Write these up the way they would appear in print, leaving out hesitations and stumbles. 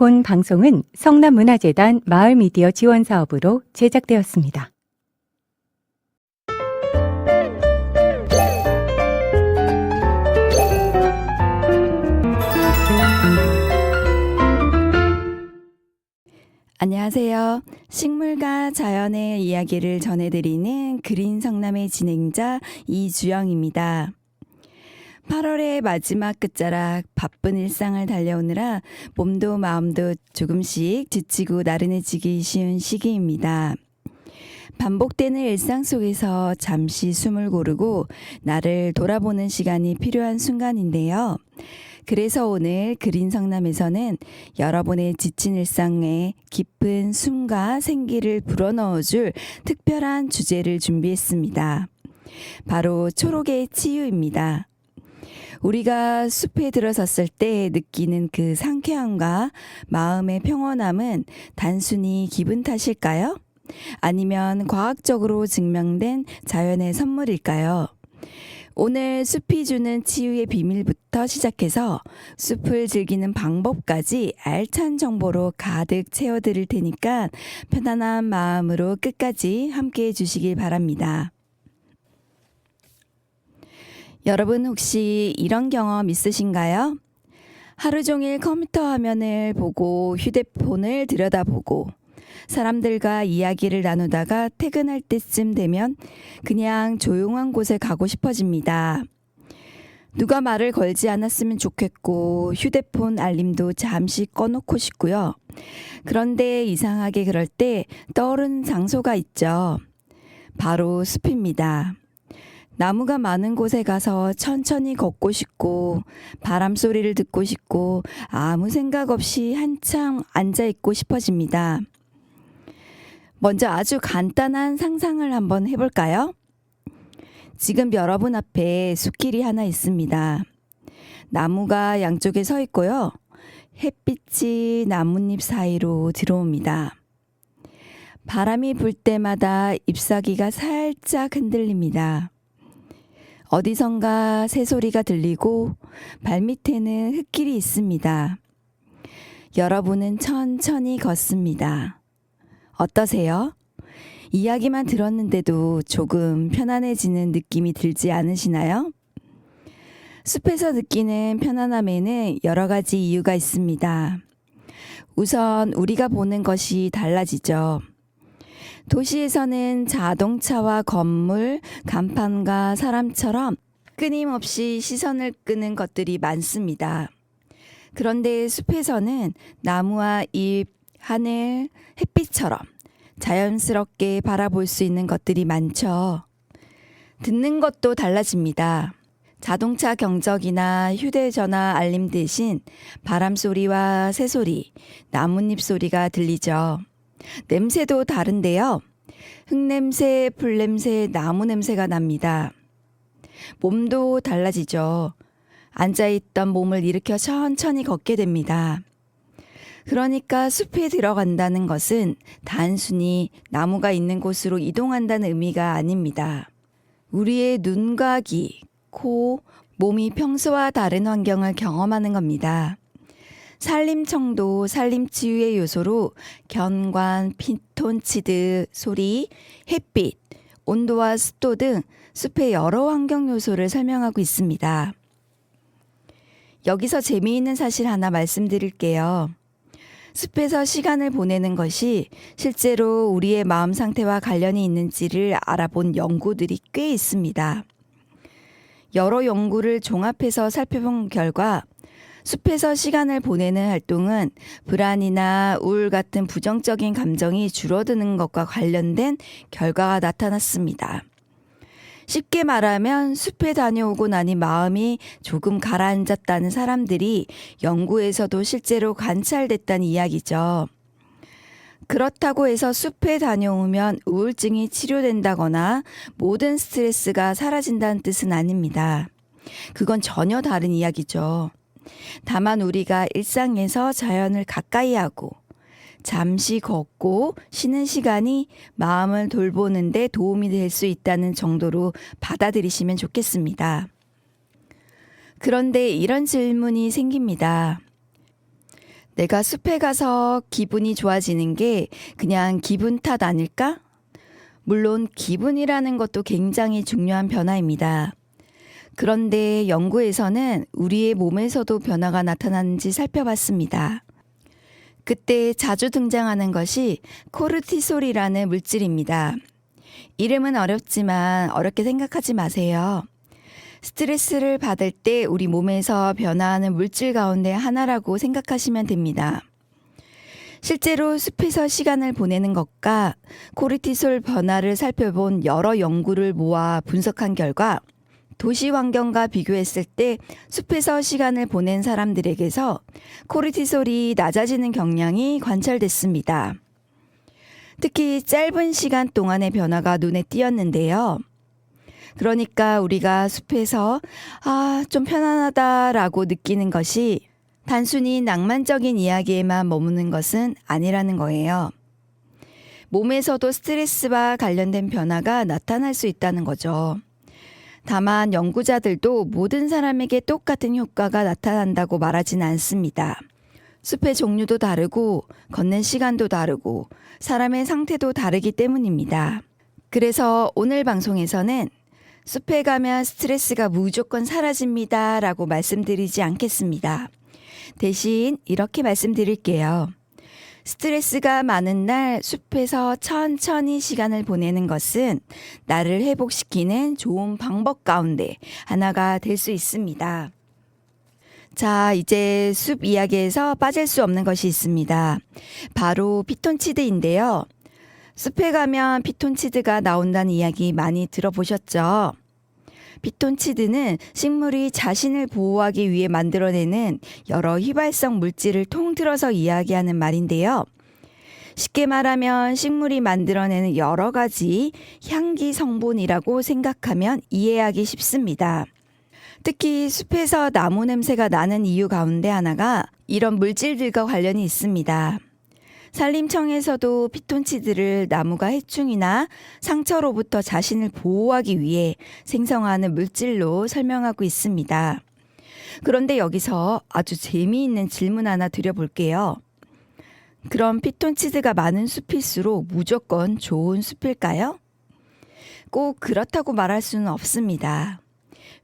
본 방송은 성남문화재단 마을미디어 지원사업으로 제작되었습니다. 안녕하세요. 식물과 자연의 이야기를 전해드리는 그린 성남의 진행자 이주영입니다. 8월의 마지막 끝자락 바쁜 일상을 달려오느라 몸도 마음도 조금씩 지치고 나른해지기 쉬운 시기입니다. 반복되는 일상 속에서 잠시 숨을 고르고 나를 돌아보는 시간이 필요한 순간인데요. 그래서 오늘 그린 성남에서는 여러분의 지친 일상에 깊은 숨과 생기를 불어넣어줄 특별한 주제를 준비했습니다. 바로 초록의 치유입니다. 우리가 숲에 들어섰을 때 느끼는 그 상쾌함과 마음의 평온함은 단순히 기분 탓일까요? 아니면 과학적으로 증명된 자연의 선물일까요? 오늘 숲이 주는 치유의 비밀부터 시작해서 숲을 즐기는 방법까지 알찬 정보로 가득 채워드릴 테니까 편안한 마음으로 끝까지 함께 해주시길 바랍니다. 여러분 혹시 이런 경험 있으신가요? 하루 종일 컴퓨터 화면을 보고 휴대폰을 들여다보고 사람들과 이야기를 나누다가 퇴근할 때쯤 되면 그냥 조용한 곳에 가고 싶어집니다. 누가 말을 걸지 않았으면 좋겠고 휴대폰 알림도 잠시 꺼놓고 싶고요. 그런데 이상하게 그럴 때 떠오르는 장소가 있죠. 바로 숲입니다. 나무가 많은 곳에 가서 천천히 걷고 싶고 바람 소리를 듣고 싶고 아무 생각 없이 한참 앉아있고 싶어집니다. 먼저 아주 간단한 상상을 한번 해볼까요? 지금 여러분 앞에 숲길이 하나 있습니다. 나무가 양쪽에 서 있고요. 햇빛이 나뭇잎 사이로 들어옵니다. 바람이 불 때마다 잎사귀가 살짝 흔들립니다. 어디선가 새소리가 들리고 발밑에는 흙길이 있습니다. 여러분은 천천히 걷습니다. 어떠세요? 이야기만 들었는데도 조금 편안해지는 느낌이 들지 않으시나요? 숲에서 느끼는 편안함에는 여러 가지 이유가 있습니다. 우선 우리가 보는 것이 달라지죠. 도시에서는 자동차와 건물, 간판과 사람처럼 끊임없이 시선을 끄는 것들이 많습니다. 그런데 숲에서는 나무와 잎, 하늘, 햇빛처럼 자연스럽게 바라볼 수 있는 것들이 많죠. 듣는 것도 달라집니다. 자동차 경적이나 휴대전화 알림 대신 바람 소리와 새소리, 나뭇잎 소리가 들리죠. 냄새도 다른데요. 흙냄새, 풀냄새, 나무 냄새가 납니다. 몸도 달라지죠. 앉아있던 몸을 일으켜 천천히 걷게 됩니다. 그러니까 숲에 들어간다는 것은 단순히 나무가 있는 곳으로 이동한다는 의미가 아닙니다. 우리의 눈과 귀, 코, 몸이 평소와 다른 환경을 경험하는 겁니다. 산림청도 산림치유의 요소로 견관, 피톤치드, 소리, 햇빛, 온도와 습도 등 숲의 여러 환경 요소를 설명하고 있습니다. 여기서 재미있는 사실 하나 말씀드릴게요. 숲에서 시간을 보내는 것이 실제로 우리의 마음 상태와 관련이 있는지를 알아본 연구들이 꽤 있습니다. 여러 연구를 종합해서 살펴본 결과 숲에서 시간을 보내는 활동은 불안이나 우울 같은 부정적인 감정이 줄어드는 것과 관련된 결과가 나타났습니다. 쉽게 말하면 숲에 다녀오고 나니 마음이 조금 가라앉았다는 사람들이 연구에서도 실제로 관찰됐다는 이야기죠. 그렇다고 해서 숲에 다녀오면 우울증이 치료된다거나 모든 스트레스가 사라진다는 뜻은 아닙니다. 그건 전혀 다른 이야기죠. 다만 우리가 일상에서 자연을 가까이 하고 잠시 걷고 쉬는 시간이 마음을 돌보는 데 도움이 될 수 있다는 정도로 받아들이시면 좋겠습니다. 그런데 이런 질문이 생깁니다. 내가 숲에 가서 기분이 좋아지는 게 그냥 기분 탓 아닐까? 물론 기분이라는 것도 굉장히 중요한 변화입니다. 그런데 연구에서는 우리의 몸에서도 변화가 나타나는지 살펴봤습니다. 그때 자주 등장하는 것이 코르티솔이라는 물질입니다. 이름은 어렵지만 어렵게 생각하지 마세요. 스트레스를 받을 때 우리 몸에서 변화하는 물질 가운데 하나라고 생각하시면 됩니다. 실제로 숲에서 시간을 보내는 것과 코르티솔 변화를 살펴본 여러 연구를 모아 분석한 결과 도시 환경과 비교했을 때 숲에서 시간을 보낸 사람들에게서 코르티솔이 낮아지는 경향이 관찰됐습니다. 특히 짧은 시간 동안의 변화가 눈에 띄었는데요. 그러니까 우리가 숲에서 좀 편안하다라고 느끼는 것이 단순히 낭만적인 이야기에만 머무는 것은 아니라는 거예요. 몸에서도 스트레스와 관련된 변화가 나타날 수 있다는 거죠. 다만 연구자들도 모든 사람에게 똑같은 효과가 나타난다고 말하진 않습니다. 숲의 종류도 다르고 걷는 시간도 다르고 사람의 상태도 다르기 때문입니다. 그래서 오늘 방송에서는 숲에 가면 스트레스가 무조건 사라집니다 라고 말씀드리지 않겠습니다. 대신 이렇게 말씀드릴게요. 스트레스가 많은 날 숲에서 천천히 시간을 보내는 것은 나를 회복시키는 좋은 방법 가운데 하나가 될 수 있습니다. 자, 이제 숲 이야기에서 빠질 수 없는 것이 있습니다. 바로 피톤치드인데요. 숲에 가면 피톤치드가 나온다는 이야기 많이 들어보셨죠? 피톤치드는 식물이 자신을 보호하기 위해 만들어내는 여러 휘발성 물질을 통틀어서 이야기하는 말인데요. 쉽게 말하면 식물이 만들어내는 여러 가지 향기 성분이라고 생각하면 이해하기 쉽습니다. 특히 숲에서 나무 냄새가 나는 이유 가운데 하나가 이런 물질들과 관련이 있습니다. 산림청에서도 피톤치드를 나무가 해충이나 상처로부터 자신을 보호하기 위해 생성하는 물질로 설명하고 있습니다. 그런데 여기서 아주 재미있는 질문 하나 드려볼게요. 그럼 피톤치드가 많은 숲일수록 무조건 좋은 숲일까요? 꼭 그렇다고 말할 수는 없습니다.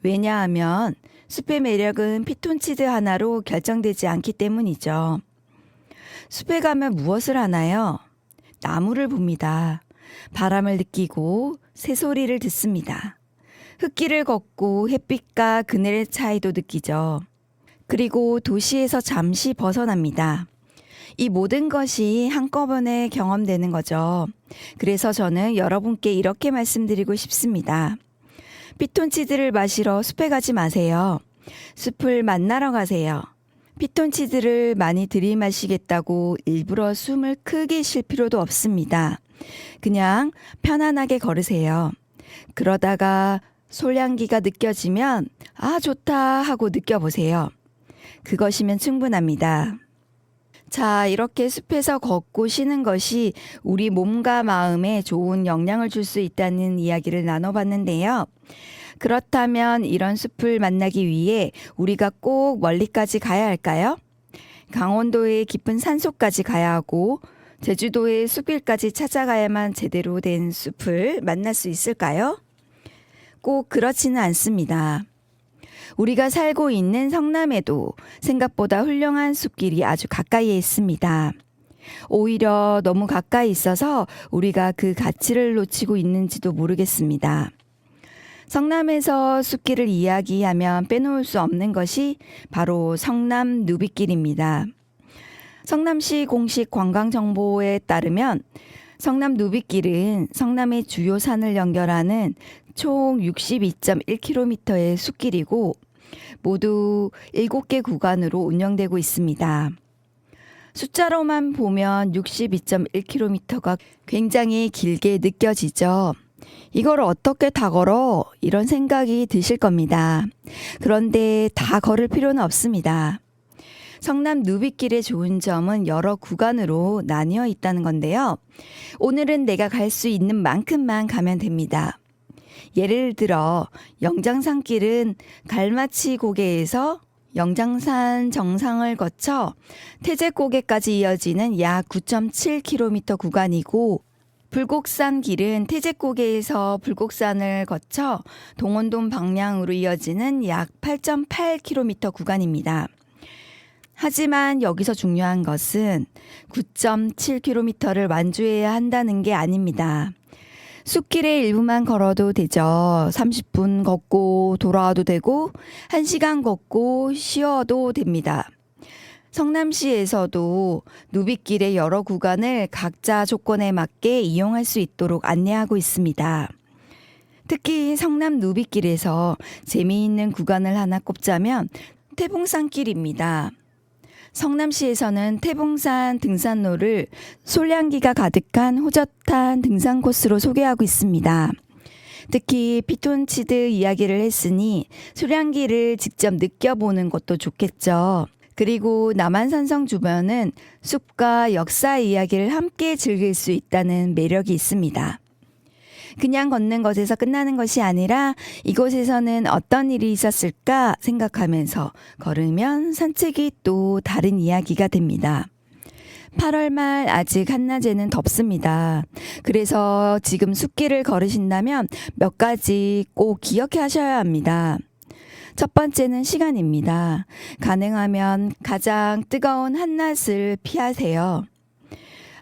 왜냐하면 숲의 매력은 피톤치드 하나로 결정되지 않기 때문이죠. 숲에 가면 무엇을 하나요? 나무를 봅니다. 바람을 느끼고 새소리를 듣습니다. 흙길을 걷고 햇빛과 그늘의 차이도 느끼죠. 그리고 도시에서 잠시 벗어납니다. 이 모든 것이 한꺼번에 경험되는 거죠. 그래서 저는 여러분께 이렇게 말씀드리고 싶습니다. 피톤치드를 마시러 숲에 가지 마세요. 숲을 만나러 가세요. 피톤치드를 많이 들이마시겠다고 일부러 숨을 크게 쉴 필요도 없습니다. 그냥 편안하게 걸으세요. 그러다가 솔향기가 느껴지면 좋다 하고 느껴보세요. 그것이면 충분합니다. 자, 이렇게 숲에서 걷고 쉬는 것이 우리 몸과 마음에 좋은 영향을 줄 수 있다는 이야기를 나눠봤는데요. 그렇다면 이런 숲을 만나기 위해 우리가 꼭 멀리까지 가야 할까요? 강원도의 깊은 산속까지 가야 하고 제주도의 숲길까지 찾아가야만 제대로 된 숲을 만날 수 있을까요? 꼭 그렇지는 않습니다. 우리가 살고 있는 성남에도 생각보다 훌륭한 숲길이 아주 가까이에 있습니다. 오히려 너무 가까이 있어서 우리가 그 가치를 놓치고 있는지도 모르겠습니다. 성남에서 숲길을 이야기하면 빼놓을 수 없는 것이 바로 성남 누비길입니다. 성남시 공식 관광정보에 따르면 성남 누비길은 성남의 주요 산을 연결하는 총 62.1km의 숲길이고 모두 7개 구간으로 운영되고 있습니다. 숫자로만 보면 62.1km가 굉장히 길게 느껴지죠. 이걸 어떻게 다 걸어? 이런 생각이 드실 겁니다. 그런데 다 걸을 필요는 없습니다. 성남 누비길의 좋은 점은 여러 구간으로 나뉘어 있다는 건데요. 오늘은 내가 갈 수 있는 만큼만 가면 됩니다. 예를 들어 영장산길은 갈마치 고개에서 영장산 정상을 거쳐 태제고개까지 이어지는 약 9.7km 구간이고 불곡산 길은 태제고개에서 불곡산을 거쳐 동원동 방향으로 이어지는 약 8.8km 구간입니다. 하지만 여기서 중요한 것은 9.7km를 완주해야 한다는 게 아닙니다. 숲길의 일부만 걸어도 되죠. 30분 걷고 돌아와도 되고 1시간 걷고 쉬어도 됩니다. 성남시에서도 누비길의 여러 구간을 각자 조건에 맞게 이용할 수 있도록 안내하고 있습니다. 특히 성남 누비길에서 재미있는 구간을 하나 꼽자면 태봉산길입니다. 성남시에서는 태봉산 등산로를 솔량기가 가득한 호젓한 등산 코스로 소개하고 있습니다. 특히 피톤치드 이야기를 했으니 솔량기를 직접 느껴보는 것도 좋겠죠. 그리고 남한산성 주변은 숲과 역사 이야기를 함께 즐길 수 있다는 매력이 있습니다. 그냥 걷는 것에서 끝나는 것이 아니라 이곳에서는 어떤 일이 있었을까 생각하면서 걸으면 산책이 또 다른 이야기가 됩니다. 8월 말 아직 한낮에는 덥습니다. 그래서 지금 숲길을 걸으신다면 몇 가지 꼭 기억해 하셔야 합니다. 첫 번째는 시간입니다. 가능하면 가장 뜨거운 한낮을 피하세요.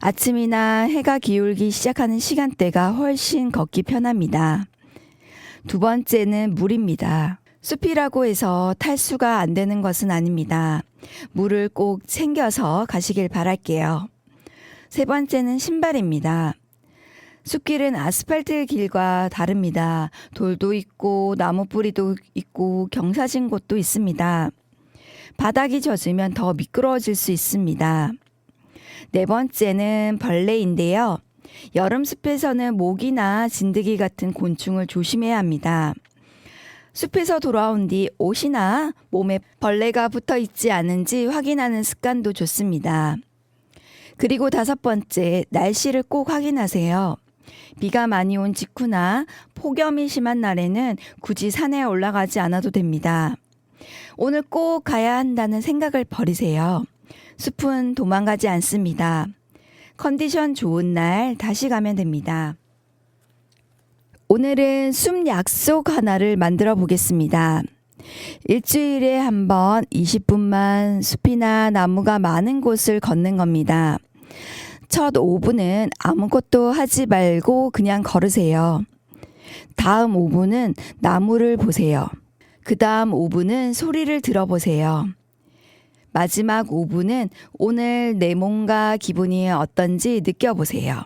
아침이나 해가 기울기 시작하는 시간대가 훨씬 걷기 편합니다. 두 번째는 물입니다. 숲이라고 해서 탈수가 안 되는 것은 아닙니다. 물을 꼭 챙겨서 가시길 바랄게요. 세 번째는 신발입니다. 숲길은 아스팔트 길과 다릅니다. 돌도 있고 나무 뿌리도 있고 경사진 곳도 있습니다. 바닥이 젖으면 더 미끄러워질 수 있습니다. 네 번째는 벌레인데요. 여름 숲에서는 모기나 진드기 같은 곤충을 조심해야 합니다. 숲에서 돌아온 뒤 옷이나 몸에 벌레가 붙어 있지 않은지 확인하는 습관도 좋습니다. 그리고 다섯 번째, 날씨를 꼭 확인하세요. 비가 많이 온 직후나 폭염이 심한 날에는 굳이 산에 올라가지 않아도 됩니다. 오늘 꼭 가야 한다는 생각을 버리세요. 숲은 도망가지 않습니다. 컨디션 좋은 날 다시 가면 됩니다. 오늘은 숲 약속 하나를 만들어 보겠습니다. 일주일에 한 번 20분만 숲이나 나무가 많은 곳을 걷는 겁니다. 첫 5분은 아무것도 하지 말고 그냥 걸으세요. 다음 5분은 나무를 보세요. 그 다음 5분은 소리를 들어보세요. 마지막 5분은 오늘 내 몸과 기분이 어떤지 느껴보세요.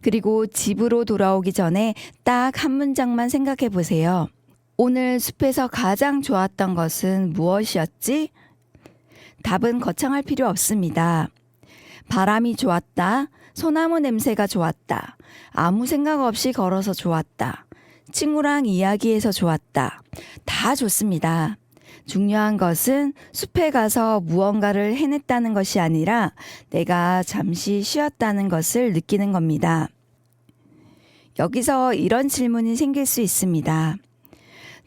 그리고 집으로 돌아오기 전에 딱 한 문장만 생각해 보세요. 오늘 숲에서 가장 좋았던 것은 무엇이었지? 답은 거창할 필요 없습니다. 바람이 좋았다. 소나무 냄새가 좋았다. 아무 생각 없이 걸어서 좋았다. 친구랑 이야기해서 좋았다. 다 좋습니다. 중요한 것은 숲에 가서 무언가를 해냈다는 것이 아니라 내가 잠시 쉬었다는 것을 느끼는 겁니다. 여기서 이런 질문이 생길 수 있습니다.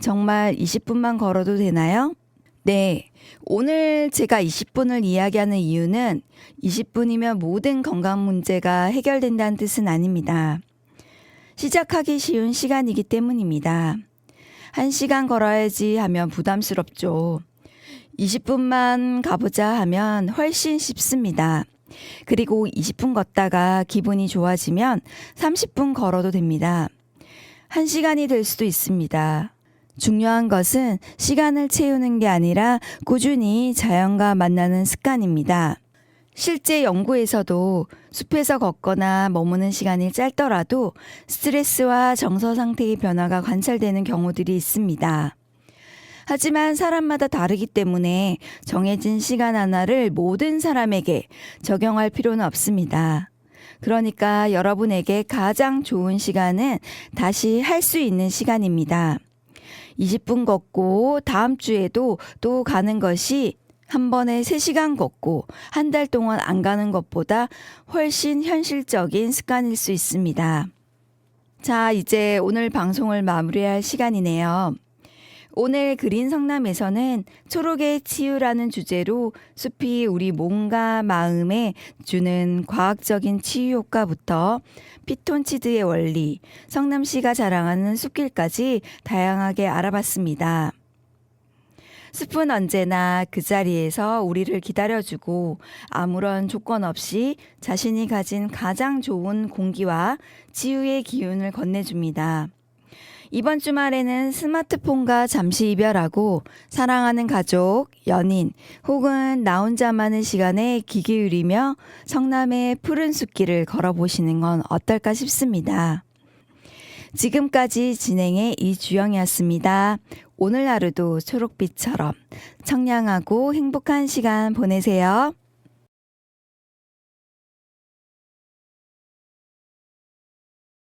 정말 20분만 걸어도 되나요? 네. 오늘 제가 20분을 이야기하는 이유는 20분이면 모든 건강 문제가 해결된다는 뜻은 아닙니다. 시작하기 쉬운 시간이기 때문입니다. 1시간 걸어야지 하면 부담스럽죠. 20분만 가보자 하면 훨씬 쉽습니다. 그리고 20분 걷다가 기분이 좋아지면 30분 걸어도 됩니다. 1시간이 될 수도 있습니다. 중요한 것은 시간을 채우는 게 아니라 꾸준히 자연과 만나는 습관입니다. 실제 연구에서도 숲에서 걷거나 머무는 시간이 짧더라도 스트레스와 정서 상태의 변화가 관찰되는 경우들이 있습니다. 하지만 사람마다 다르기 때문에 정해진 시간 하나를 모든 사람에게 적용할 필요는 없습니다. 그러니까 여러분에게 가장 좋은 시간은 다시 할 수 있는 시간입니다. 20분 걷고 다음 주에도 또 가는 것이 한 번에 3시간 걷고 한 달 동안 안 가는 것보다 훨씬 현실적인 습관일 수 있습니다. 자, 이제 오늘 방송을 마무리할 시간이네요. 오늘 그린 성남에서는 초록의 치유라는 주제로 숲이 우리 몸과 마음에 주는 과학적인 치유 효과부터 피톤치드의 원리, 성남시가 자랑하는 숲길까지 다양하게 알아봤습니다. 숲은 언제나 그 자리에서 우리를 기다려주고 아무런 조건 없이 자신이 가진 가장 좋은 공기와 치유의 기운을 건네줍니다. 이번 주말에는 스마트폰과 잠시 이별하고 사랑하는 가족, 연인 혹은 나 혼자만의 시간에 귀 기울이며 성남의 푸른 숲길을 걸어보시는 건 어떨까 싶습니다. 지금까지 진행의 이주영이었습니다. 오늘 하루도 초록빛처럼 청량하고 행복한 시간 보내세요.